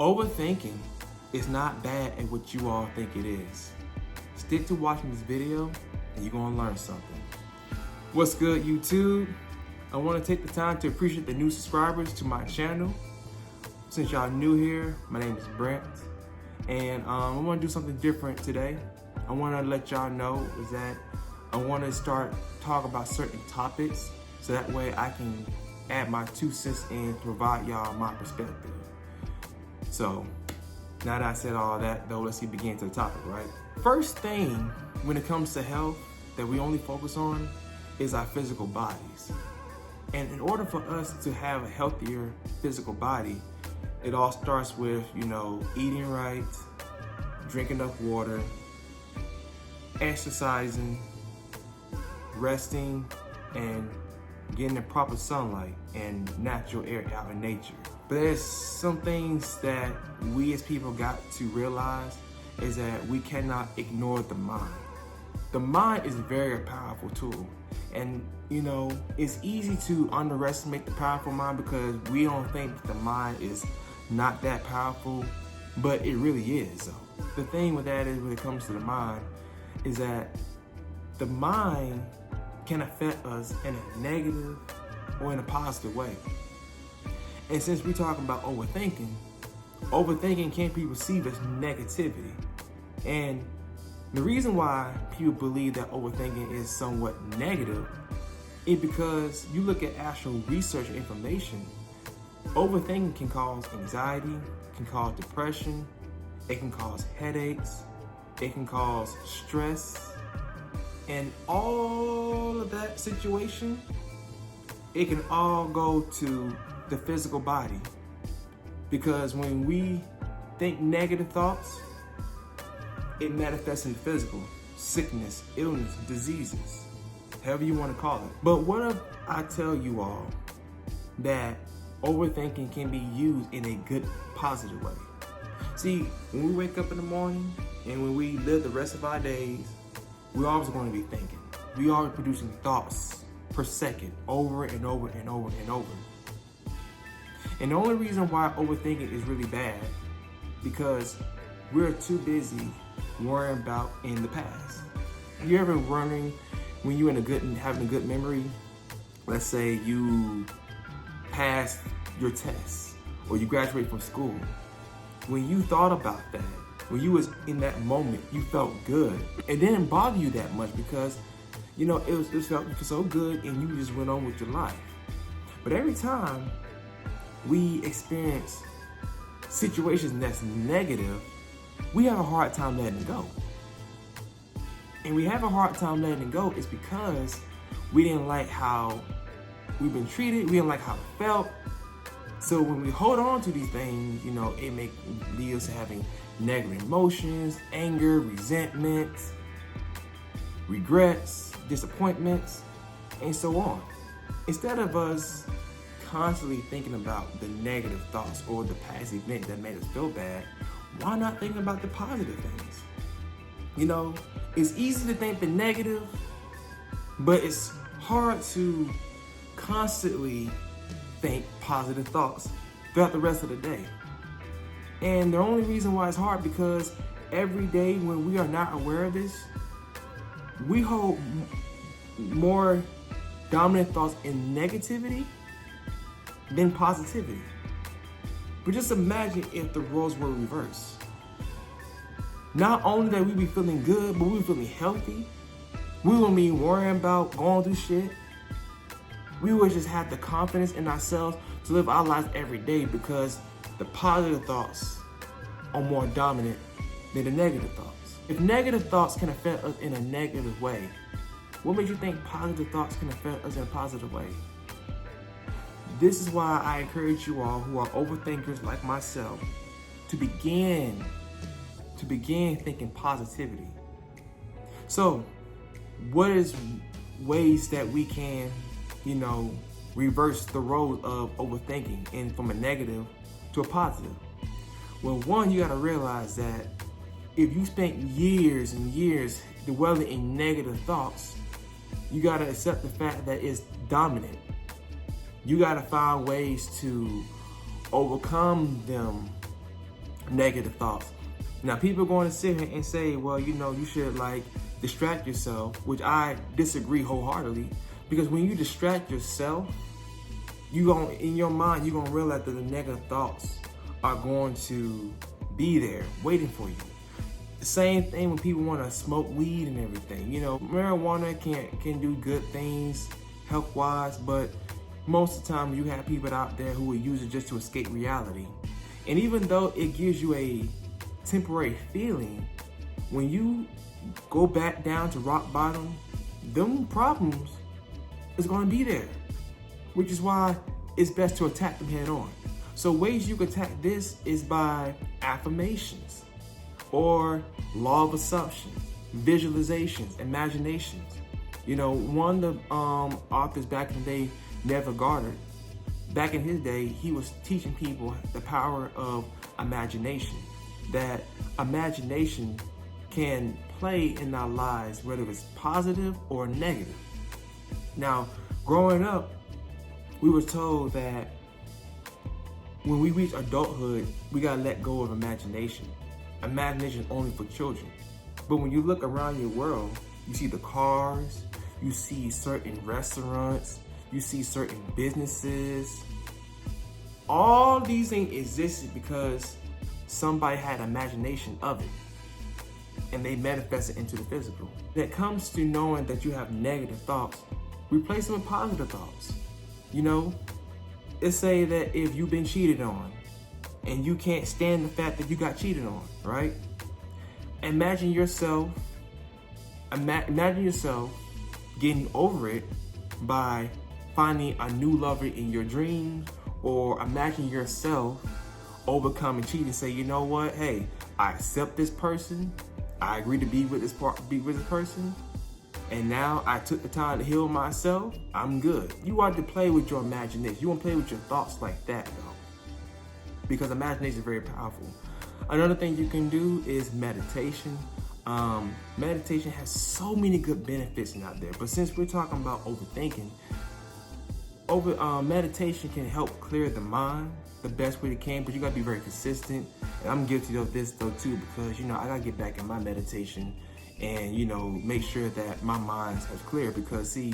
Overthinking is not bad at what you all think it is. Stick to watching this video and you're gonna learn something. What's good, YouTube? I wanna take the time to appreciate the new subscribers to my channel. Since y'all new here, my name is Brent, and I wanna do something different today. I wanna let y'all know is that I wanna start talking about certain topics so that way I can add my 2 cents in to provide y'all my perspective. So, now that I said all that though, let's begin to the topic, right? First thing when it comes to health that we only focus on is our physical bodies. And in order for us to have a healthier physical body, it all starts with, eating right, drinking enough water, exercising, resting, and getting the proper sunlight and natural air out in nature. But there's some things that we as people got to realize is that we cannot ignore the mind. The mind is a very powerful tool. And it's easy to underestimate the powerful mind because we don't think the mind is not that powerful, but it really is though. The thing with that is when it comes to the mind is that the mind can affect us in a negative or in a positive way. And since we're talking about overthinking can be perceived as negativity. And the reason why people believe that overthinking is somewhat negative is because you look at actual research information. Overthinking can cause anxiety, can cause depression, it can cause headaches, it can cause stress, and all of that situation, it can all go to the physical body. Because when we think negative thoughts, it manifests in physical, sickness, illness, diseases, however you want to call it. But what if I tell you all that overthinking can be used in a good, positive way? See, when we wake up in the morning and when we live the rest of our days, we're always going to be thinking. We are producing thoughts per second over and over and over and over. And the only reason why overthinking is really bad because we're too busy worrying about in the past. You ever wondering when you're having a good memory? Let's say you passed your test or you graduate from school. When you thought about that, when you was in that moment, you felt good. It didn't bother you that much because, it felt so good and you just went on with your life. But every time we experience situations that's negative, we have a hard time letting it go. And we have a hard time letting it go is because we didn't like how we've been treated, we didn't like how it felt. So when we hold on to these things, it may lead us to having negative emotions, anger, resentment, regrets, disappointments, and so on. Instead of us constantly thinking about the negative thoughts or the past event that made us feel bad, why not think about the positive things? It's easy to think the negative, but it's hard to constantly think positive thoughts throughout the rest of the day. And the only reason why it's hard because every day when we are not aware of this, we hold more dominant thoughts in negativity than positivity. But just imagine if the roles were reversed. Not only that we be feeling good, but we be feeling healthy. We wouldn't be worrying about going through shit. We would just have the confidence in ourselves to live our lives every day because the positive thoughts are more dominant than the negative thoughts. If negative thoughts can affect us in a negative way, what makes you think positive thoughts can affect us in a positive way? This is why I encourage you all who are overthinkers like myself to begin thinking positivity. So, what is ways that we can, reverse the role of overthinking and from a negative to a positive? Well, one, you gotta realize that if you spent years and years dwelling in negative thoughts, you gotta accept the fact that it's dominant. You gotta find ways to overcome them negative thoughts. Now, people are going to sit here and say, well, you should like distract yourself, which I disagree wholeheartedly, because when you distract yourself, in your mind, you're going to realize that the negative thoughts are going to be there waiting for you. The same thing when people want to smoke weed and everything. Marijuana can do good things health-wise, but most of the time you have people out there who will use it just to escape reality. And even though it gives you a temporary feeling, when you go back down to rock bottom, them problems is going to be there, which is why it's best to attack them head on. So ways you can attack this is by affirmations or law of assumptions, visualizations, imaginations. One of the authors back in the day, Neville Goddard, back in his day, he was teaching people the power of imagination, that imagination can play in our lives, whether it's positive or negative. Now, growing up, we were told that when we reach adulthood, we gotta let go of imagination. Imagination is only for children. But when you look around your world, you see the cars, you see certain restaurants, you see certain businesses. All these things existed because somebody had imagination of it, and they manifest it into the physical. When it comes to knowing that you have negative thoughts, replace them with positive thoughts. Let's say that if you've been cheated on and you can't stand the fact that you got cheated on, right? Imagine yourself getting over it by finding a new lover in your dreams, or imagine yourself overcoming cheating and say, you know what? Hey, I accept this person. I agree to be with this person. And now I took the time to heal myself. I'm good. You want to play with your imagination. You want to play with your thoughts like that, though, because imagination is very powerful. Another thing you can do is meditation. Meditation has so many good benefits out there. But since we're talking about overthinking, meditation can help clear the mind the best way it can, but you gotta be very consistent. And I'm guilty of this though too, because I gotta get back in my meditation and make sure that my mind is clear. Because see,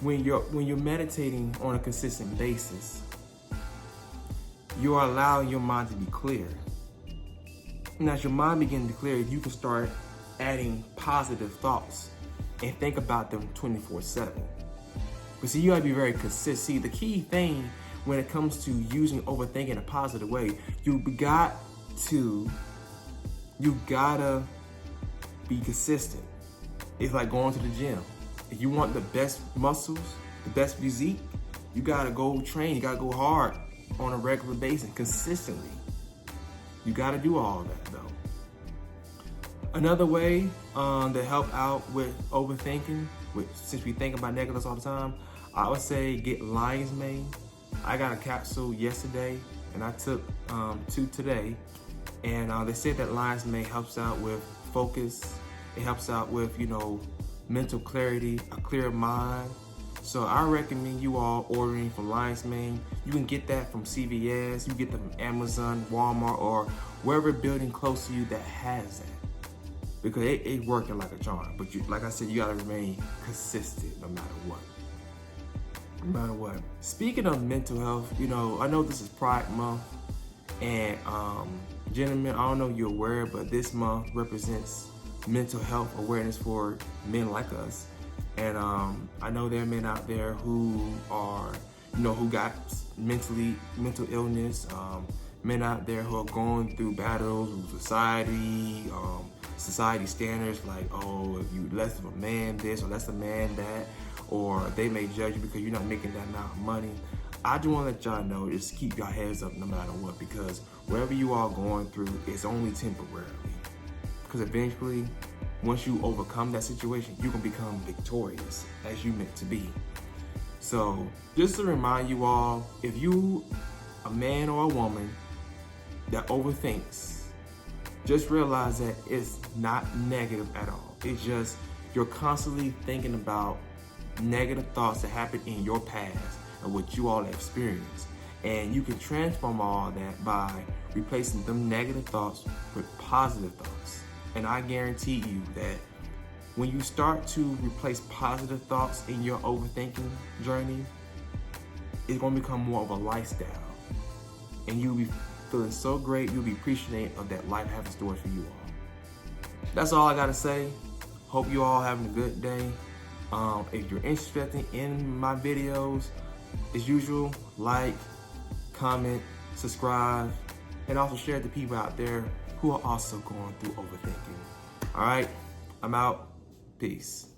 when you're meditating on a consistent basis, you are allowing your mind to be clear. And as your mind begins to clear, you can start adding positive thoughts and think about them 24/7. But see, you gotta be very consistent. See, the key thing when it comes to using overthinking in a positive way, you gotta be consistent. It's like going to the gym. If you want the best muscles, the best physique, you gotta go train. You gotta go hard on a regular basis, consistently. You gotta do all that though. Another way to help out with overthinking, since we think about negatives all the time, I would say get lion's mane. I got a capsule yesterday and I took 2 today, and they said that lion's mane helps out with focus. It helps out with mental clarity, a clear mind. So I recommend you all ordering from lion's mane. You can get that from CVS, you get them from Amazon, Walmart, or wherever building close to you that has that, because it's working like a charm. But like I said, you gotta remain consistent no matter what. No matter what. Speaking of mental health, I know this is Pride Month, and gentlemen, I don't know if you're aware, but this month represents mental health awareness for men like us. And I know there are men out there who are, who got mental illness, men out there who are going through battles with society standards, like, oh, if you less of a man this or less of a man that, or they may judge you because you're not making that amount of money. I just want to let y'all know, just keep your heads up no matter what, because wherever you are going through, it's only temporarily. Because eventually, once you overcome that situation, you can become victorious as you meant to be. So just to remind you all, if you, a man or a woman that overthinks, just realize that it's not negative at all. It's just you're constantly thinking about negative thoughts that happened in your past and what you all experienced. And you can transform all that by replacing them negative thoughts with positive thoughts. And I guarantee you that when you start to replace positive thoughts in your overthinking journey, it's going to become more of a lifestyle. And you'll be feeling so great, you'll be appreciative of that life having stores for you all. That's all I got to say. Hope you all having a good day. If you're interested in my videos, as usual, like, comment, subscribe, and also share it to people out there who are also going through overthinking. All right, I'm out. Peace.